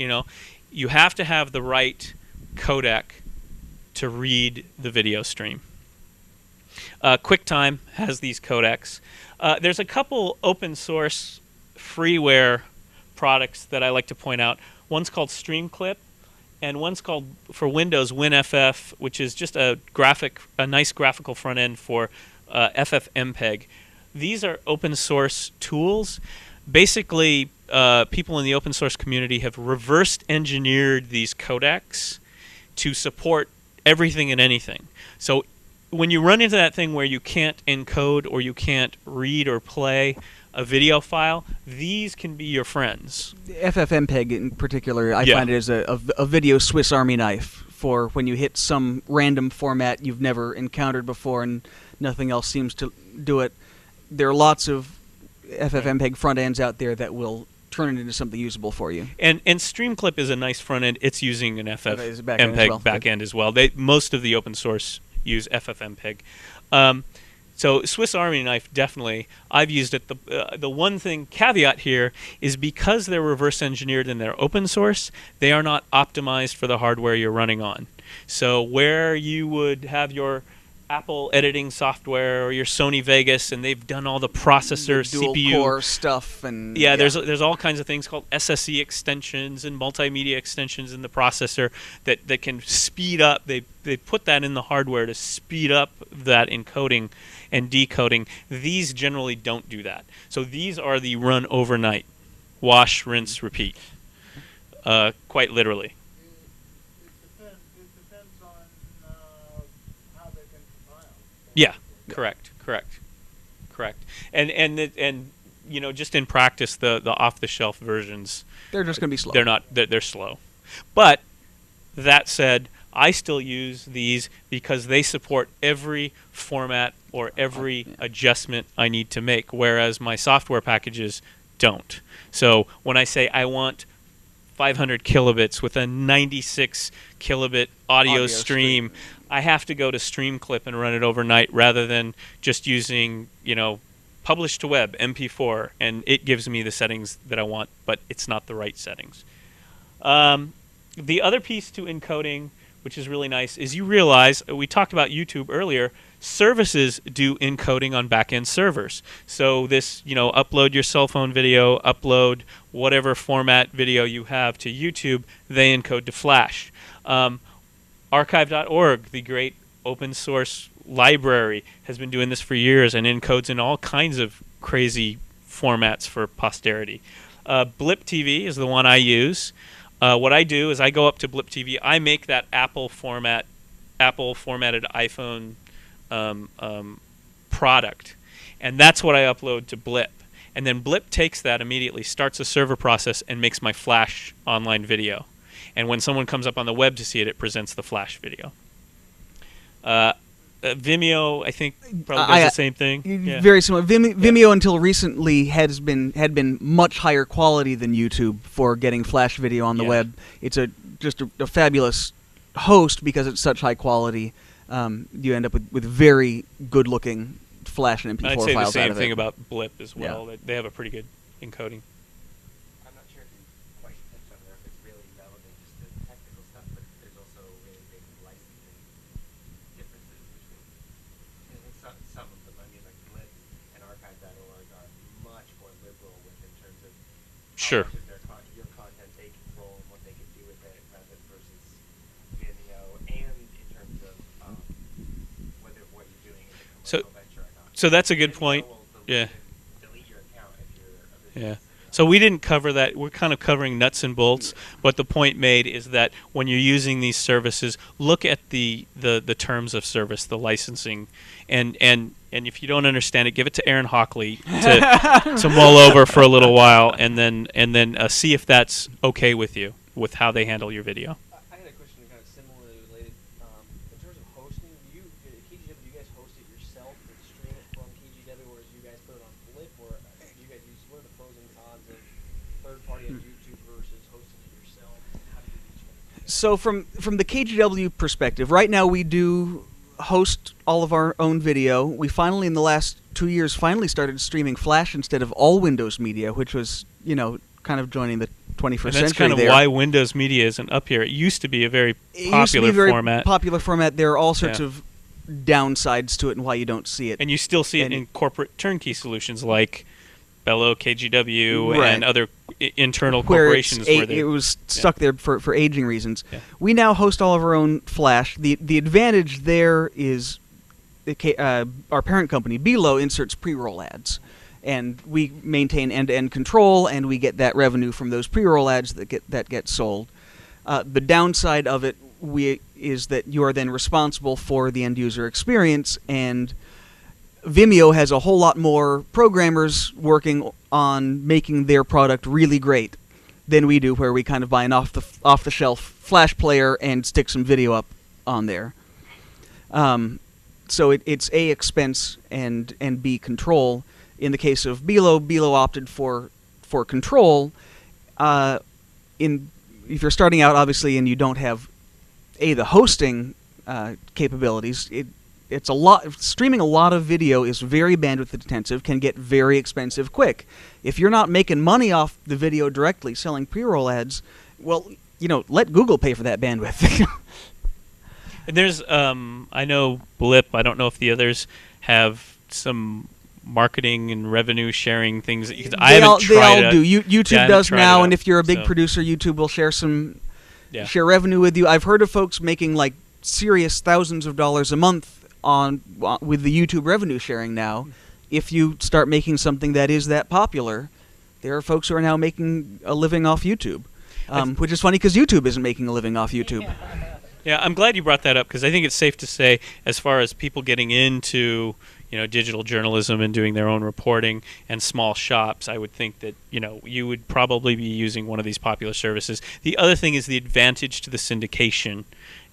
You have to have the right codec to read the video stream. QuickTime has these codecs. There's a couple open source freeware products that I like to point out. One's called StreamClip, and one's called, for Windows, WinFF, which is just a nice graphical front end for FFmpeg. These are open source tools. Basically, people in the open source community have reverse engineered these codecs to support everything and anything. So when you run into that thing where you can't encode or you can't read or play a video file, these can be your friends. FFmpeg in particular, I find it as a video Swiss Army knife for when you hit some random format you've never encountered before and nothing else seems to do it. There are lots of FFmpeg front ends out there that will turn it into something usable for you. And Streamclip is a nice front end. It's using an FFmpeg back end as well. Most of the open source use FFmpeg. So Swiss Army knife, definitely. I've used it. The one thing caveat here is because they're reverse engineered and they're open source, they are not optimized for the hardware you're running on. So where you would have your Apple editing software or your Sony Vegas, and they've done all the processor, the dual CPU core stuff, and yeah, there's all kinds of things called SSE extensions and multimedia extensions in the processor that can speed up. They put that in the hardware to speed up that encoding and decoding. These generally don't do that. So these are the run overnight, wash, rinse, repeat, quite literally. It depends on how they can compile. Yeah, correct. And you know, just in practice, the off-the-shelf versions, they're just going to be slow. They're slow. But that said, I still use these because they support every format or every adjustment I need to make, whereas my software packages don't. So when I say I want 500 kilobits with a 96 kilobit audio stream, I have to go to Streamclip and run it overnight rather than just using, you know, publish to web, MP4, and it gives me the settings that I want, but it's not the right settings. The other piece to encoding, which is really nice, is you realize, we talked about YouTube earlier, services do encoding on back-end servers. So this, you know, upload your cell phone video, upload whatever format video you have to YouTube, they encode to Flash. Archive.org, the great open source library, has been doing this for years and encodes in all kinds of crazy formats for posterity. Blip TV is the one I use. What I do is I go up to Blip TV, I make that Apple formatted iPhone product, and that's what I upload to Blip. And then Blip takes that immediately, starts a server process, and makes my Flash online video. And when someone comes up on the web to see it, it presents the Flash video. Vimeo, I think, probably does the same thing. Yeah. Very similar. Vimeo until recently had been much higher quality than YouTube for getting Flash video on the web. It's just a fabulous host because it's such high quality. You end up with very good looking Flash and MP4 I'd files say the out of same it. thing about Blip as well. Yeah. They have a pretty good encoding. I'm not sure if you quite touched on there, if it's really relevant just to technical stuff, but there's also really big licensing differences between some of them. I mean, like Blip and Archive.org are much more liberal with in terms of how much of your content they control and what they can do with it, rather versus Vimeo, and in terms of whether what you're doing is a commercial venture or not. So that's a good point. Yeah. Delete your account if you're a business. Yeah. So we didn't cover that. We're kind of covering nuts and bolts. But the point made is that when you're using these services, look at the terms of service, the licensing, and if you don't understand it, give it to Aaron Hockley to mull over for a little while, and then see if that's okay with you with how they handle your video. I had a question kind of similarly related. In terms of hosting, KGW, do you guys host it yourself and stream it from KGW, or do you guys put it on Blip, or do you guys use, what are the pros and cons of third party on YouTube versus hosting it yourself? How do you do each one? So from the KGW perspective, right now we do host all of our own video. We finally, in the last 2 years, started streaming Flash instead of all Windows media, which was, you know, kind of joining the 21st And that's century kind of why Windows Media isn't up here. It used to be a very popular format. There are all sorts of downsides to it and why you don't see it. And you still see it in corporate turnkey solutions like Bellow, KGW, Right. and other internal where corporations. it was stuck there for aging reasons. Yeah. We now host all of our own Flash. The advantage there is our parent company, Below, inserts pre-roll ads. And we maintain end-to-end control, and we get that revenue from those pre-roll ads that get sold. The downside of it is that you are then responsible for the end-user experience, and Vimeo has a whole lot more programmers working on making their product really great than we do, where we kind of buy an off-the-shelf Flash player and stick some video up on there. So it's A, expense, and B, control. In the case of Bilo opted for control. If you're starting out, obviously, and you don't have the hosting capabilities, it's a lot. Streaming a lot of video is very bandwidth intensive, can get very expensive quick. If you're not making money off the video directly, selling pre-roll ads, well, let Google pay for that bandwidth. And there's, I know Blip. I don't know if the others have some marketing and revenue sharing things that you can. I haven't tried. They all do. YouTube does now, and if you're a big so. producer, YouTube will share share revenue with you. I've heard of folks making like serious thousands of dollars a month with the YouTube revenue sharing now. If you start making something that is that popular, there are folks who are now making a living off YouTube, which is funny because YouTube isn't making a living off YouTube. Yeah, I'm glad you brought that up because I think it's safe to say, as far as people getting into digital journalism and doing their own reporting and small shops, I would think that you would probably be using one of these popular services. The other thing is the advantage to the syndication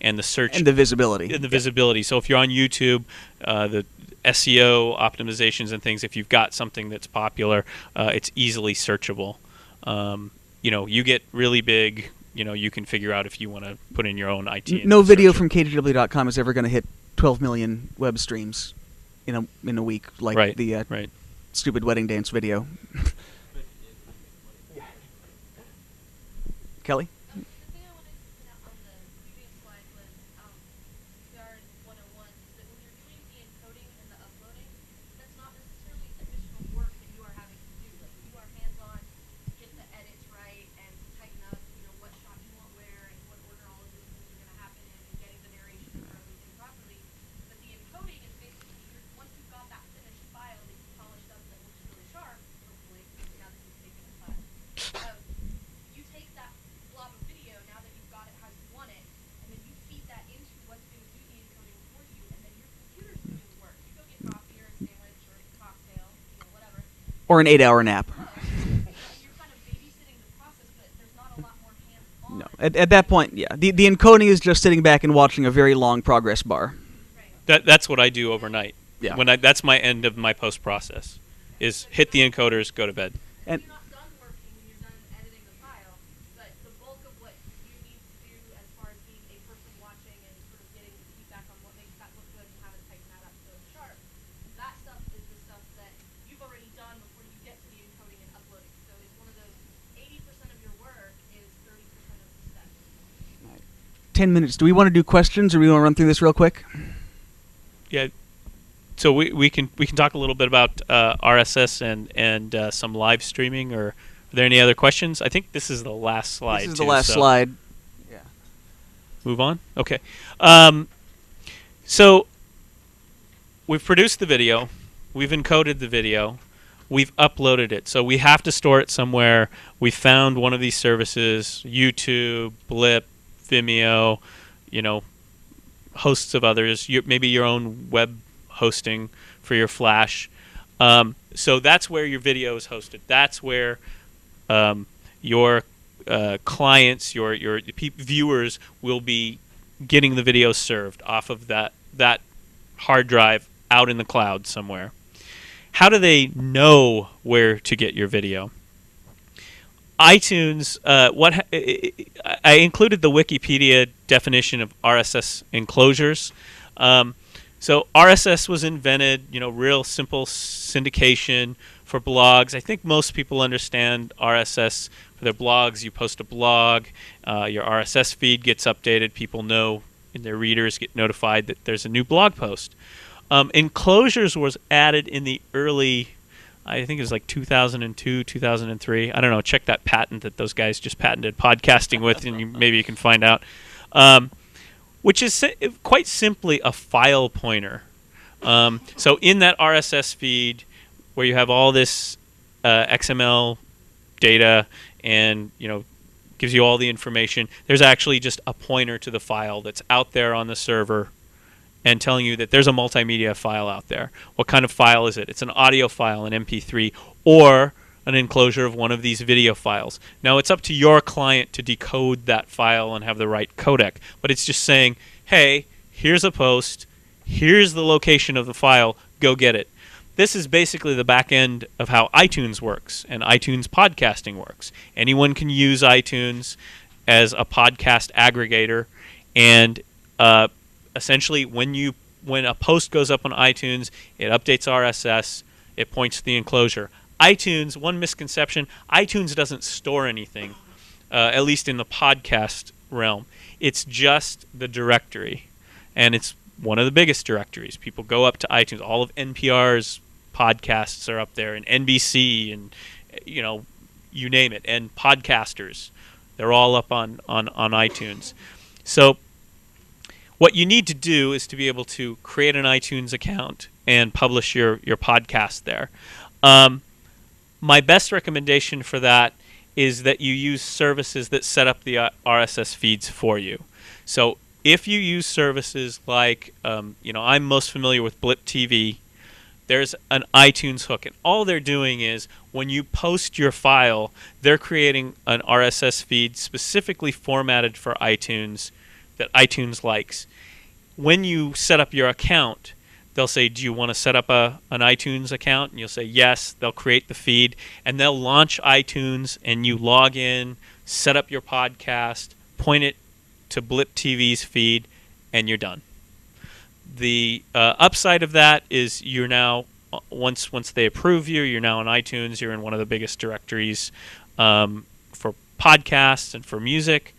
and the search and the visibility. Visibility. So if you're on YouTube, the SEO optimizations and things, if you've got something that's popular, it's easily searchable. You get really big. You can figure out if you want to put in your own IT. No video from KGW.com is ever going to hit 12 million web streams in a week, like the stupid wedding dance video. Kelly? The thing I wanted to point out on the previous slide was Guard 101, is that when you're doing the encoding and the uploading, that's not necessarily additional work that you are having to do. Like, you are hands-on, get the edits right, and tighten up, what shot you want where, and what order all of those things are going to happen in, and getting the narration for everything properly. But the encoding is basically, once you've got that finished file that you polished up that looks really sharp, hopefully, now that you've taken a class, you take that blob of video, now that you've got it how you want it, and then you feed that into what's going to do the encoding for you, and then your computer's doing the work. You go get coffee or a sandwich or a cocktail, whatever. Or an 8-hour nap. You're kind of babysitting the process, but there's not a lot more hands-on. No, at that point, yeah. The encoding is just sitting back and watching a very long progress bar. Right. That's what I do overnight. Yeah. That's my end of my post process, is hit the encoders, go to bed. And You're not done working when you're done editing the file, but the bulk of what you need to do as far as being a person watching and sort of getting feedback on what makes that look good and how to tighten that up so it's sharp, that stuff is the stuff that you've already done before you get to the encoding and uploading. So it's one of those 80% of your work is 30% of the steps. 10 minutes. Do we want to do questions, or do we want to run through this real quick? Yeah. So we can talk a little bit about RSS and some live streaming. Or are there any other questions? I think this is the last slide. This is the last slide. Yeah. Move on. Okay. So we've produced the video, we've encoded the video, we've uploaded it. So we have to store it somewhere. We found one of these services: YouTube, Blip, Vimeo, hosts of others. Maybe your own web hosting for your Flash. So that's where your video is hosted. That's where your clients, your viewers will be getting the video served off of that hard drive out in the cloud somewhere. How do they know where to get your video? iTunes, I included the Wikipedia definition of RSS enclosures. So RSS was invented, real simple syndication for blogs. I think most people understand RSS for their blogs. You post a blog, your RSS feed gets updated. People know, and their readers get notified that there's a new blog post. Enclosures was added in the early, I think it was like 2002, 2003. I don't know. Check that patent that those guys just patented podcasting with, and maybe you can find out. Which is quite simply a file pointer. So in that RSS feed, where you have all this XML data and gives you all the information, there's actually just a pointer to the file that's out there on the server and telling you that there's a multimedia file out there. What kind of file is it? It's an audio file, an MP3, or an enclosure of one of these video files. Now, it's up to your client to decode that file and have the right codec, but it's just saying, hey, here's a post, here's the location of the file, go get it. this is basically the back end of how iTunes works and iTunes podcasting works. Anyone can use iTunes as a podcast aggregator, and essentially when a post goes up on iTunes, it updates RSS, it points to the enclosure. iTunes, one misconception, iTunes doesn't store anything, at least in the podcast realm. It's just the directory, and it's one of the biggest directories. People go up to iTunes. All of NPR's podcasts are up there, and NBC, and you name it, and podcasters. They're all up on iTunes. So what you need to do is to be able to create an iTunes account and publish your podcast there. My best recommendation for that is that you use services that set up the RSS feeds for you. So if you use services like, I'm most familiar with Blip TV, there's an iTunes hook. And all they're doing is when you post your file, they're creating an RSS feed specifically formatted for iTunes that iTunes likes. When you set up your account, they'll say, do you want to set up an iTunes account? And you'll say yes. They'll create the feed, and they'll launch iTunes, and you log in, set up your podcast, point it to Blip TV's feed, and you're done. The upside of that is you're now, once they approve you, you're now on iTunes. You're in one of the biggest directories for podcasts and for music.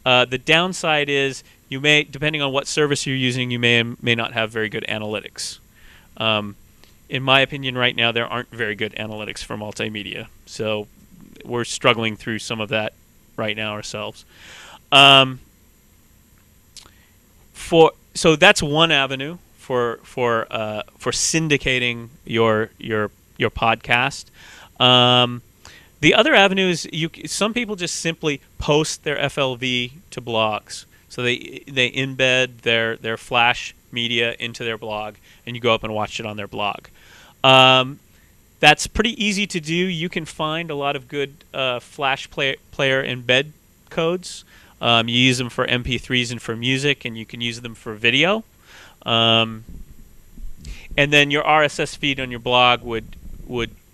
The downside is you may, depending on what service you're using, you may not have very good analytics. In my opinion, right now, there aren't very good analytics for multimedia. So we're struggling through some of that right now ourselves. So that's one avenue for syndicating your podcast. The other avenue is some people just simply post their FLV to blogs. So they embed their Flash media into their blog, and you go up and watch it on their blog. That's pretty easy to do. You can find a lot of good Flash player embed codes. You use them for MP3s and for music, and you can use them for video. And then your RSS feed on your blog would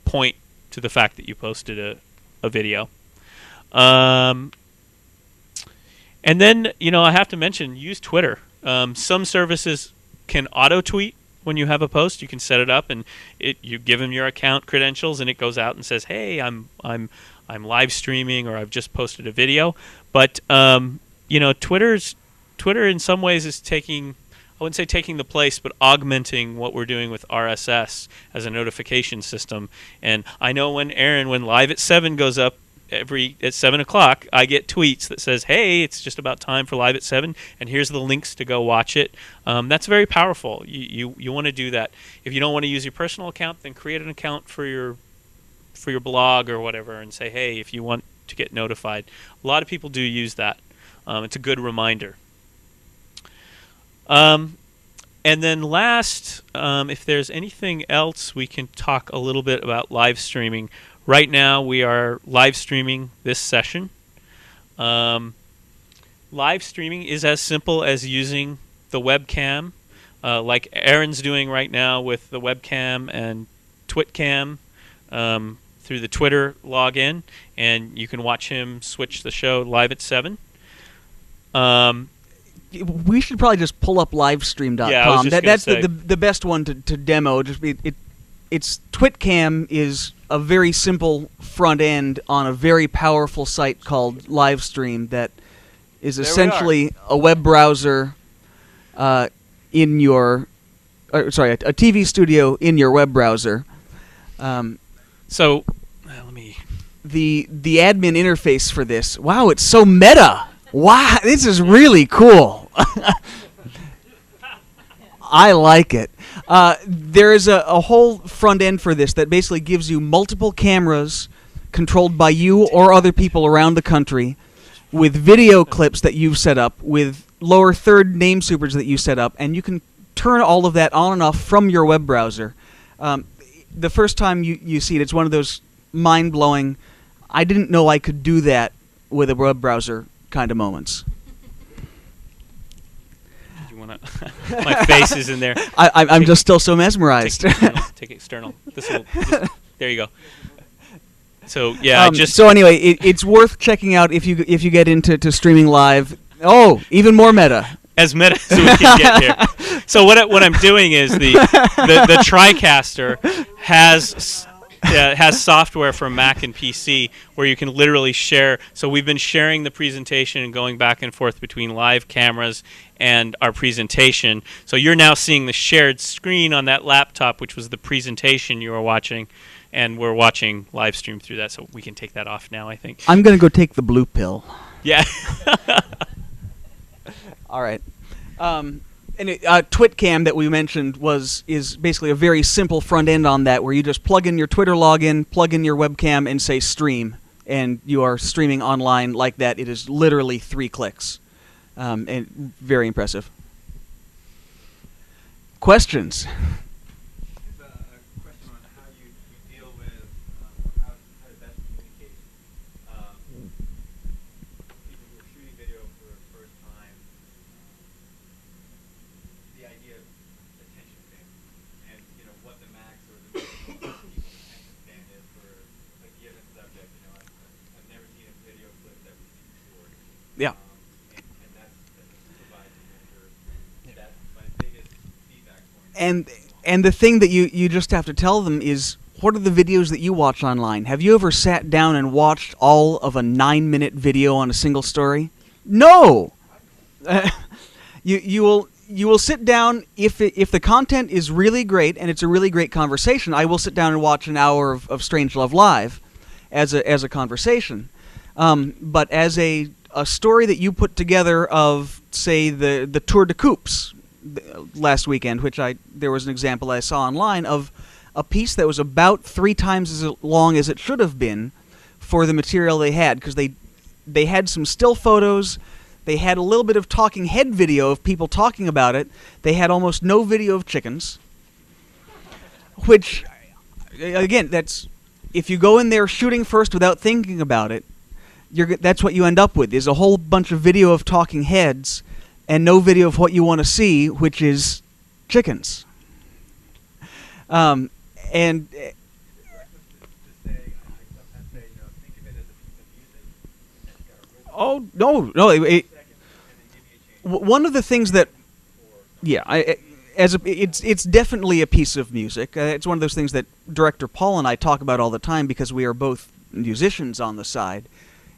point to the fact that you posted a video. And then, I have to mention, use Twitter. Some services can auto-tweet when you have a post. You can set it up, and you give them your account credentials, and it goes out and says, "Hey, I'm live streaming," or "I've just posted a video." But Twitter in some ways is taking, I wouldn't say taking the place, but augmenting what we're doing with RSS as a notification system. And I know when Live at 7 goes up at 7 o'clock, I get tweets that says, "Hey, it's just about time for Live at 7, and here's the links to go watch it." That's very powerful. You want to do that. If you don't want to use your personal account, then create an account for your blog or whatever, and say, "Hey, if you want to get notified." A lot of people do use that. It's a good reminder. And then last, if there's anything else, we can talk a little bit about live streaming. Right now, we are live streaming this session. Live streaming is as simple as using the webcam, like Aaron's doing right now with the webcam and TwitCam through the Twitter login, and you can watch him switch the show live at 7. We should probably just pull up livestream.com. Yeah, I was just That's gonna say. the best one to demo. It's TwitCam is a very simple front end on a very powerful site called Livestream that is essentially a web browser in your a TV studio in your web browser. So let me. The admin interface for this. Wow, it's so meta. Wow, this is really cool. I like it. There is a whole front end for this that basically gives you multiple cameras controlled by you or other people around the country with video clips that you've set up, with lower third name supers that you set up, and you can turn all of that on and off from your web browser. The first time you see it, it's one of those mind-blowing, I didn't know I could do that with a web browser kind of moments. when my face is in there. I'm just still so mesmerized. Take external. There you go. So yeah, so anyway, it's worth checking out if you get into streaming live. Oh, even more meta. As meta as we can get here. So what I'm doing is the TriCaster has software for Mac and PC where you can literally share. So we've been sharing the presentation and going back and forth between live cameras and our presentation. So you're now seeing the shared screen on that laptop, which was the presentation you were watching, and we're watching live stream through that. So we can take that off now, I think. I'm going to go take the blue pill. Yeah. All right. TwitCam that we mentioned is basically a very simple front end on that, where you just plug in your Twitter login, plug in your webcam, and say stream, and you are streaming online like that. It is literally 3 clicks, and very impressive. Questions? A question on how you deal with how to best communicate people who are shooting video for the first time. The idea of attention span, and what the max or the minimum people's attention span is for a given subject. I've never seen a video clip that was too short. Yeah. And that's as a supervisor manager, that's my biggest feedback point. And the thing that you just have to tell them is, what are the videos that you watch online? Have you ever sat down and watched all of a 9-minute video on a single story? No. You will sit down if the content is really great and it's a really great conversation. I will sit down and watch an hour of Strangelove Live as a conversation. But as a story that you put together of, say, the Tour de Coupes last weekend, which there was an example I saw online of a piece that was about 3 times as long as it should have been for the material they had, because they had some still photos. They had a little bit of talking head video of people talking about it. They had almost no video of chickens, which, again, that's, if you go in there shooting first without thinking about it, that's what you end up with, is a whole bunch of video of talking heads and no video of what you want to see, which is chickens. And oh no! One of the things that, it's definitely a piece of music. It's one of those things that director Paul and I talk about all the time, because we are both musicians on the side.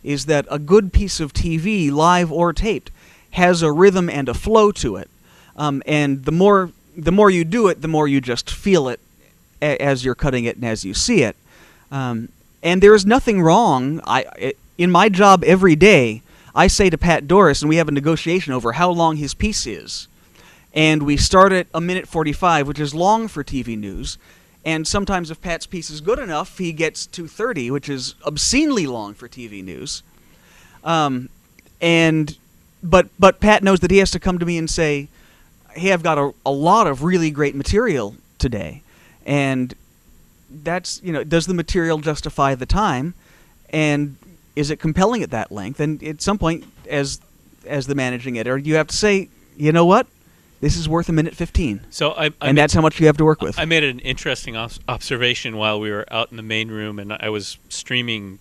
Is that a good piece of TV, live or taped, has a rhythm and a flow to it, and the more you do it, the more you just feel it as you're cutting it and as you see it. And there is nothing wrong. In my job every day, I say to Pat Doris, and we have a negotiation over how long his piece is, and we start at 1:45, which is long for TV news. And sometimes if Pat's piece is good enough, he gets 2:30, which is obscenely long for TV news. But Pat knows that he has to come to me and say, hey, I've got a lot of really great material today. And that's, does the material justify the time? And is it compelling at that length? And at some point, as the managing editor, you have to say, you know what? This is worth 1:15. So and that's how much you have to work with. I made an interesting observation while we were out in the main room, and I was streaming.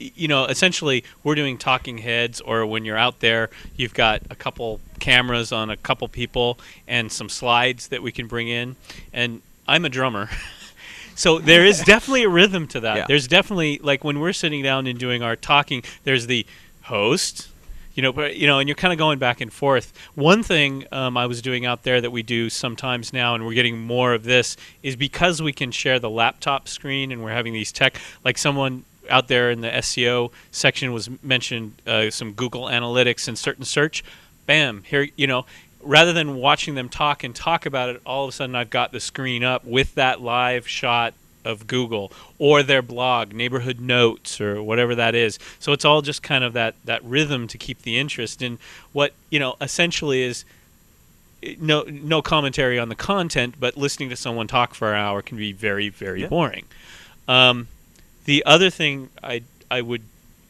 Essentially, we're doing talking heads, or when you're out there, you've got a couple cameras on a couple people and some slides that we can bring in. And I'm a drummer. So there is definitely a rhythm to that. Yeah. There's definitely, like when we're sitting down and doing our talking, there's the host, and you're kind of going back and forth. One thing I was doing out there that we do sometimes now, and we're getting more of this, is because we can share the laptop screen and we're having these tech, like someone out there in the SEO section was mentioned some Google Analytics and certain search. Bam, here, rather than watching them talk about it, all of a sudden I've got the screen up with that live shot of Google or their blog, Neighborhood Notes, or whatever that is. So it's all just kind of that rhythm to keep the interest in what, essentially is no commentary on the content, but listening to someone talk for an hour can be very, very boring. The other thing I would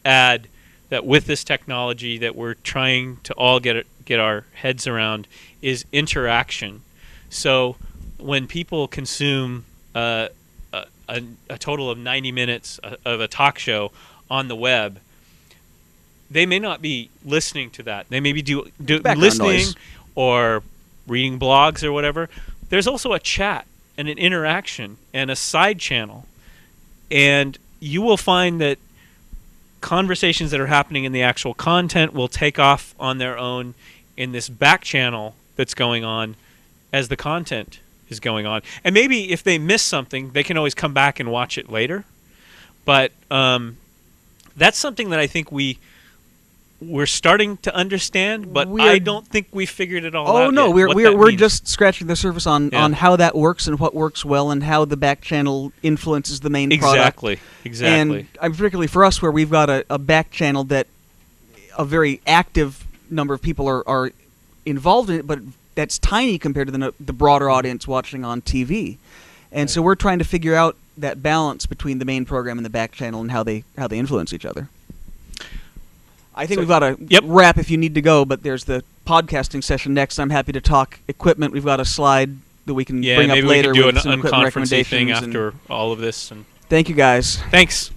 add, that with this technology that we're trying to all get get our heads around is interaction. So when people consume a total of 90 minutes of a talk show on the web, they may not be listening to that. They may be listening noise. or reading blogs or whatever. There's also a chat and an interaction and a side channel. And you will find that conversations that are happening in the actual content will take off on their own in this back channel that's going on as the content is going on. And maybe if they miss something, they can always come back and watch it later. But that's something that I think we're starting to understand, but I don't think we figured it all out. Oh no, yet, we're just scratching the surface on how that works and what works well and how the back channel influences the main product. Exactly. And particularly for us, where we've got a back channel that a very active number of people are involved in it, but that's tiny compared to the broader audience watching on TV. And so we're trying to figure out that balance between the main program and the back channel and how they influence each other. I think we've got to wrap if you need to go, but there's the podcasting session next. I'm happy to talk equipment. We've got a slide that we can bring up later. Maybe we can do with an some equipment unconferencing thing recommendations after all of this. And thank you, guys. Thanks.